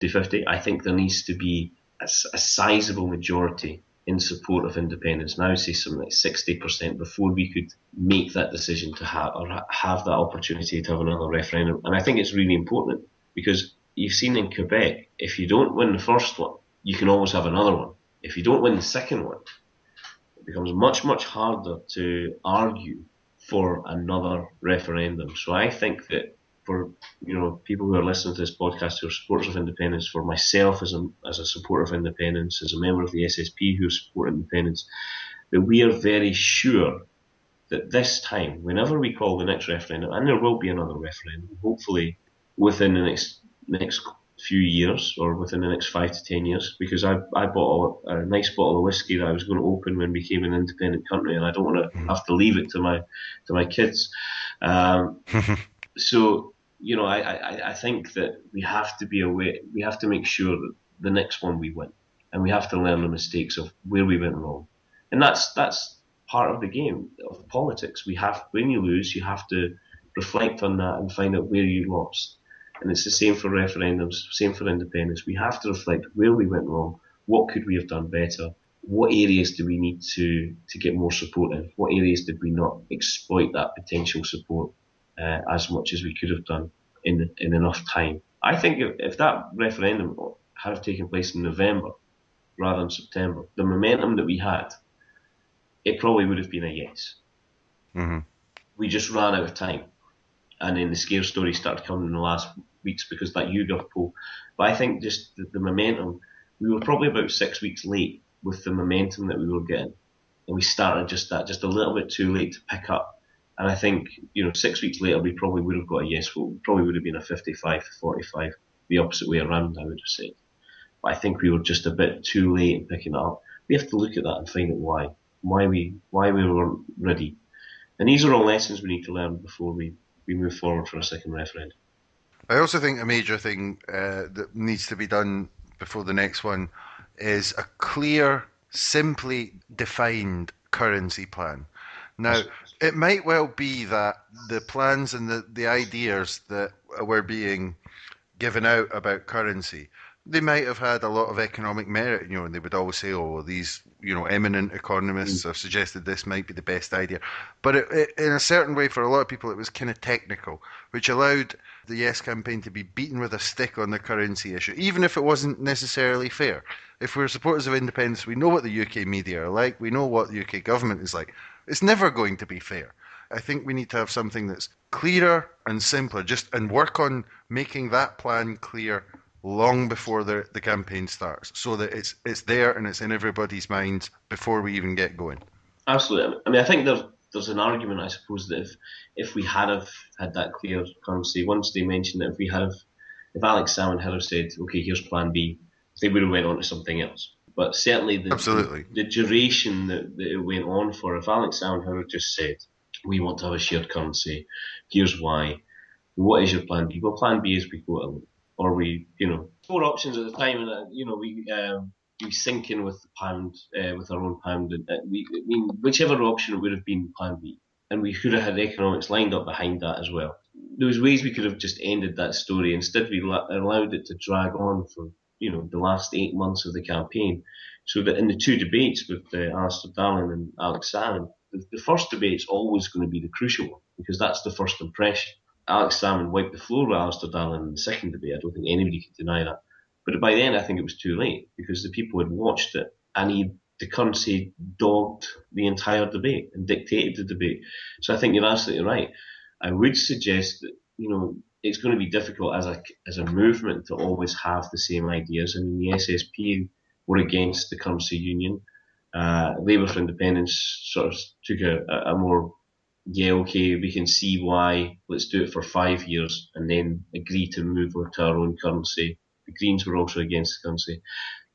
50-50. I think there needs to be a sizable majority in support of independence. Now, say something like 60% before we could make that decision to have that opportunity to have another referendum. And I think it's really important because you've seen in Quebec, if you don't win the first one, you can always have another one. If you don't win the second one, it becomes much, much harder to argue for another referendum. So I think that for people who are listening to this podcast who are supporters of independence, for myself as a supporter of independence, as a member of the SSP who support independence, that we are very sure that this time, whenever we call the next referendum, and there will be another referendum, hopefully within the next few years or within the next 5 to 10 years, because I bought a nice bottle of whiskey that I was going to open when we became an independent country, and I don't want to have to leave it to my kids. So I think that we have to be aware. We have to make sure that the next one we win, and we have to learn the mistakes of where we went wrong, and that's part of the game of politics. When you lose, you have to reflect on that and find out where you lost. And it's the same for referendums, same for independence. We have to reflect where we went wrong, what could we have done better, what areas do we need to get more support in, what areas did we not exploit that potential support as much as we could have done in enough time. I think if that referendum had taken place in November rather than September, the momentum that we had, it probably would have been a yes. Mm-hmm. We just ran out of time. And then the scare stories started coming in the last weeks because that YouGov poll. But I think just the momentum, we were probably about 6 weeks late with the momentum that we were getting. And we started just a little bit too late to pick up. And I think, 6 weeks later, we probably would have got a yes vote. It probably would have been a 55-45, the opposite way around, I would have said. But I think we were just a bit too late in picking it up. We have to look at that and find out why we weren't ready. And these are all lessons we need to learn before we move forward for a second referendum. I also think a major thing that needs to be done before the next one is a clear, simply defined currency plan. Now, it might well be that the plans and the ideas that were being given out about currency, they might have had a lot of economic merit, and they would always say, oh, these, eminent economists have suggested this might be the best idea. But in a certain way, for a lot of people, it was kind of technical, which allowed the Yes campaign to be beaten with a stick on the currency issue, even if it wasn't necessarily fair. If we're supporters of independence, we know what the UK media are like, we know what the UK government is like. It's never going to be fair. I think we need to have something that's clearer and simpler, and work on making that plan clear long before the campaign starts, so that it's there and it's in everybody's minds before we even get going. Absolutely. I mean, I think there's an argument, I suppose, that if we had that clear currency, once they mentioned that if Alex Salmond had said, okay, here's plan B, they would have went on to something else. But certainly the duration that it went on for, if Alex Salmond had just said, we want to have a shared currency, here's why, what is your plan B? Well, plan B is we go to, or we, 4 options at the time, and we sink in with the pound, with our own pound, and whichever option it would have been plan B, and we could have had economics lined up behind that as well. There was ways we could have just ended that story. Instead, we allowed it to drag on for the last 8 months of the campaign, so that in the 2 debates with Alistair Darling and Alex Salmond, the first debate's always going to be the crucial one, because that's the first impression. Alex Salmond wiped the floor with Alistair Darling in the second debate. I don't think anybody can deny that. But by then, I think it was too late, because the people had watched it, and the currency dogged the entire debate and dictated the debate. So I think you're absolutely right. I would suggest that, it's going to be difficult as a movement to always have the same ideas. I mean, the SSP were against the currency union. Labour for Independence sort of took a more, okay, we can see why, let's do it for 5 years and then agree to move over to our own currency. The Greens were also against the currency.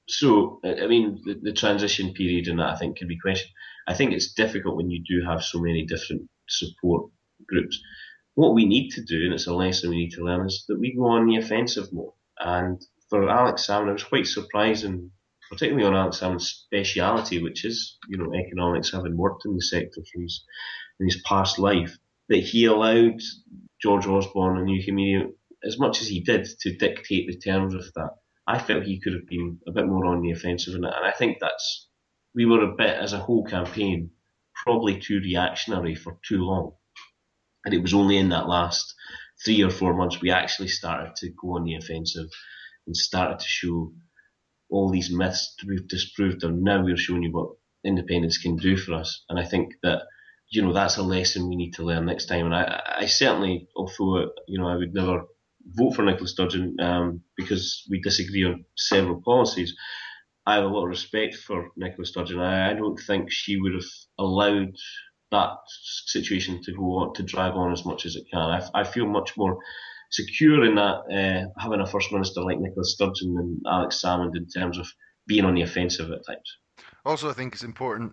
So, I mean, the transition period in that, I think, can be questioned. I think it's difficult when you do have so many different support groups. What we need to do, and it's a lesson we need to learn, is that we go on the offensive more. And for Alex Salmond, it was quite surprising, particularly on Alex Salmond's speciality, which is, economics, having worked in the sector in his past life, that he allowed George Osborne and UK media, as much as he did, to dictate the terms of that. I felt he could have been a bit more on the offensive in it, and I think we were a bit, as a whole campaign, probably too reactionary for too long. And it was only in that last 3 or 4 months we actually started to go on the offensive and started to show all these myths to be disproved, and now we're showing you what independence can do for us. And I think that, that's a lesson we need to learn next time. And I certainly, although, I would never vote for Nicola Sturgeon because we disagree on several policies, I have a lot of respect for Nicola Sturgeon. I don't think she would have allowed that situation to go on, to drag on as much as it can. I feel much more secure in that, having a First Minister like Nicola Sturgeon than Alex Salmond in terms of being on the offensive at times. Also, I think it's important,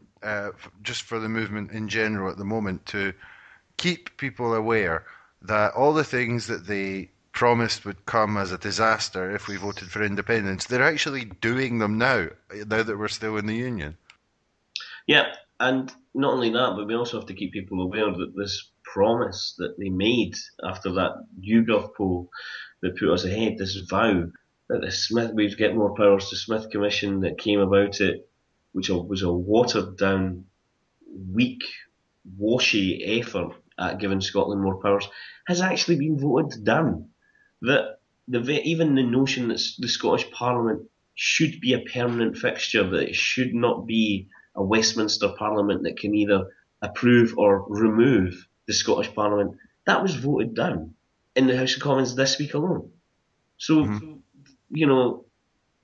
just for the movement in general at the moment, to keep people aware that all the things that they promised would come as a disaster if we voted for independence, they're actually doing them now that we're still in the Union. Yeah, and not only that, but we also have to keep people aware that this promise that they made after that YouGov poll that put us ahead, this vow that we'd get more powers to Smith Commission that came about it, which was a watered down, weak, washy effort at giving Scotland more powers, has actually been voted down. That even the notion that the Scottish Parliament should be a permanent fixture, that it should not be a Westminster Parliament that can either approve or remove the Scottish Parliament, that was voted down in the House of Commons this week alone. So,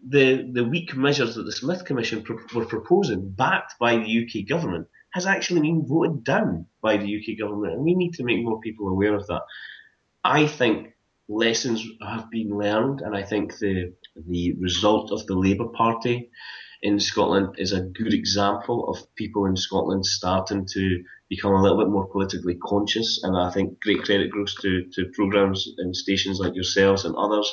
the weak measures that the Smith Commission were proposing, backed by the UK government, has actually been voted down by the UK government, and we need to make more people aware of that. I think lessons have been learned, and I think the result of the Labour Party in Scotland is a good example of people in Scotland starting to become a little bit more politically conscious, and I think great credit goes to programmes and stations like yourselves and others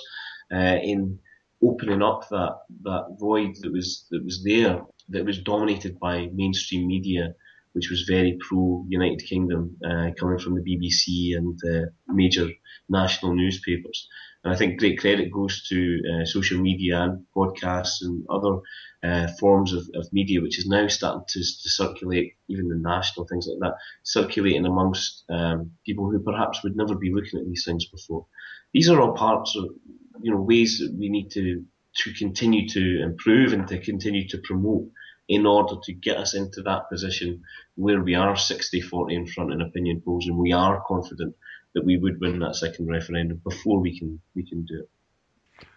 in opening up that void that was there, that was dominated by mainstream media, which was very pro-United Kingdom, coming from the BBC and major national newspapers. And I think great credit goes to social media and podcasts and other forms of media, which is now starting to circulate, even the national things like that, circulating amongst people who perhaps would never be looking at these things before. These are all parts of ways that we need to continue to improve and to continue to promote in order to get us into that position where we are 60-40 in front in opinion polls, and we are confident that we would win that second referendum before we can do it.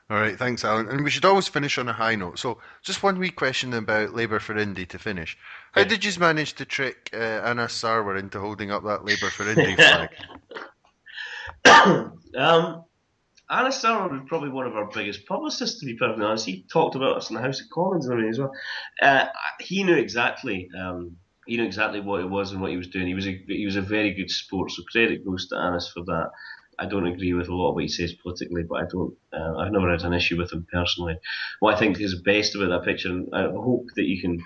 All right, thanks, Alan. And we should always finish on a high note. So, just one wee question about Labour for Indy to finish. How did you manage to trick Anna Sarwar into holding up that Labour for Indy flag? Anna Sarwar was probably one of our biggest publicists, to be perfectly honest. He talked about us in the House of Commons and everything as well. He knew exactly what it was and what he was doing. He was a very good sport, so credit goes to Anna for that. I don't agree with a lot of what he says politically, but I've never had an issue with him personally. What I think is best about that picture, and I hope that you can,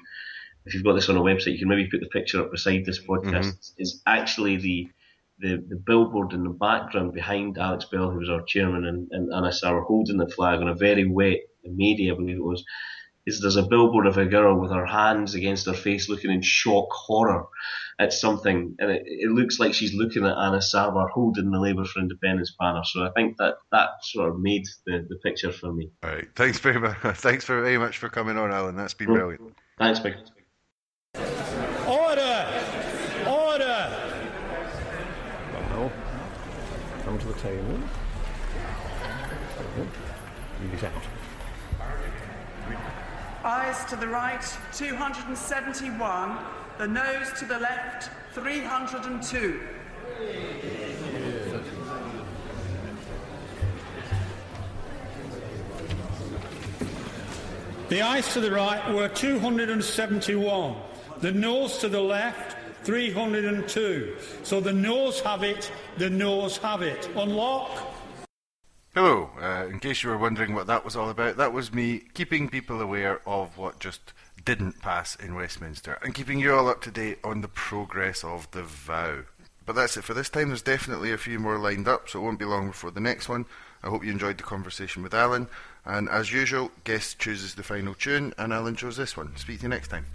if you've got this on a website, you can maybe put the picture up beside this podcast, is actually the billboard in the background behind Alex Bell, who was our chairman, and Anna Sarwar holding the flag on a very wet May, I believe it was. There's a billboard of a girl with her hands against her face looking in shock horror at something, and it looks like she's looking at Anna Sarwar holding the Labour for Independence banner. So I think that sort of made the picture for me. All right, thanks very much. Thanks very much for coming on, Alan. That's been brilliant. Thanks, Mick. Order! Well, come to the table. Read it out. Ayes to the right, 271. The noes to the left, 302. The ayes to the right were 271. The noes to the left, 302. So the noes have it, the noes have it. Unlock. Hello, in case you were wondering what that was all about, that was me keeping people aware of what just didn't pass in Westminster and keeping you all up to date on the progress of the vow. But that's it for this time. There's definitely a few more lined up, so it won't be long before the next one. I hope you enjoyed the conversation with Alan. And as usual, guest chooses the final tune, and Alan chose this one. Speak to you next time.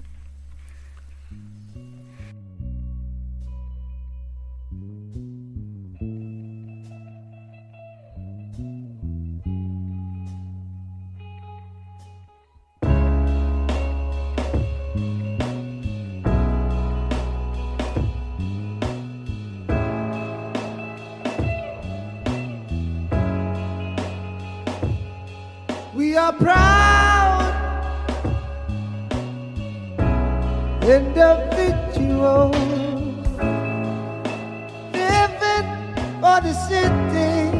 We are proud individuals living for the city,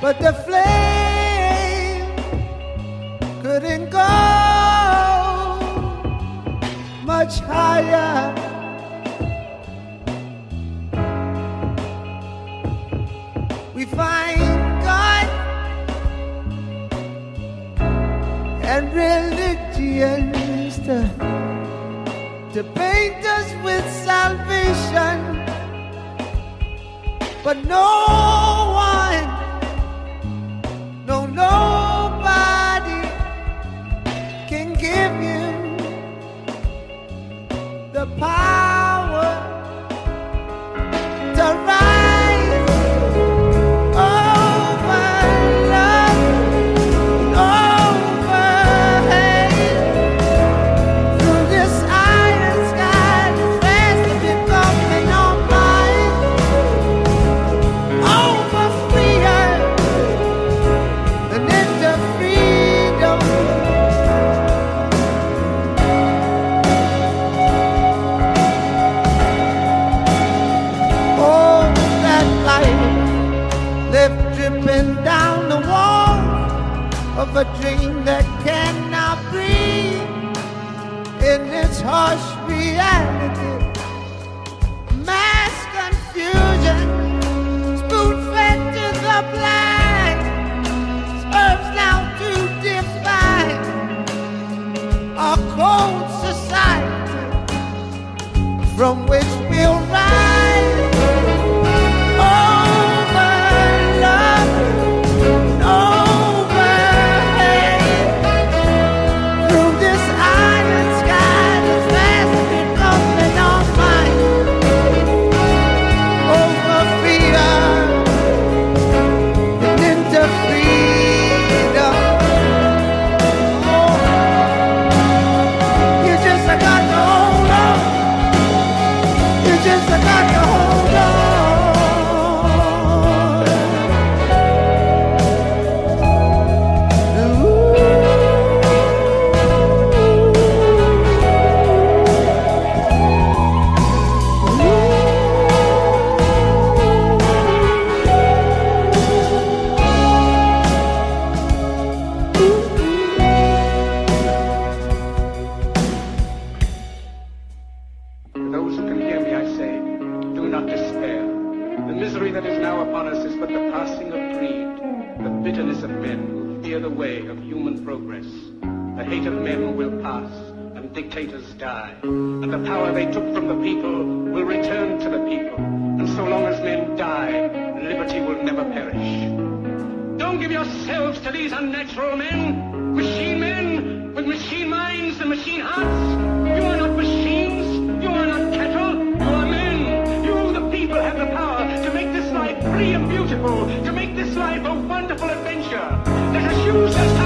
but the flame couldn't go much higher. We find God and religions to paint us with salvation, but no one, nobody can give you the power to rise over love, over hate. Through this iron sky, the fast of it coming on mine. Over free earth and into freedom. Oh, that light left dripping down the wall of a dream that cannot breathe in its harsh reality. Mass confusion, spoon-fed to the blind, serves now to define our cold society from which we'll rise. Over love, over hate. Through this iron sky, the fast of it coming on mine. Over fear and into freedom. Oh, you just got to hold on. You just got to hold on. To those who can hear me, I say, do not despair. The misery that is now upon us is but the passing of greed, the bitterness of men who fear the way of human progress. The hate of men will pass, and dictators die, and the power they took from the people will return to the people. And so long as men die, liberty will never perish. Don't give yourselves to these unnatural men with machine minds and machine hearts. You are not machines. You are not cattle, you are men. You, the people, have the power to make this life free and beautiful, to make this life a wonderful adventure. Let us use this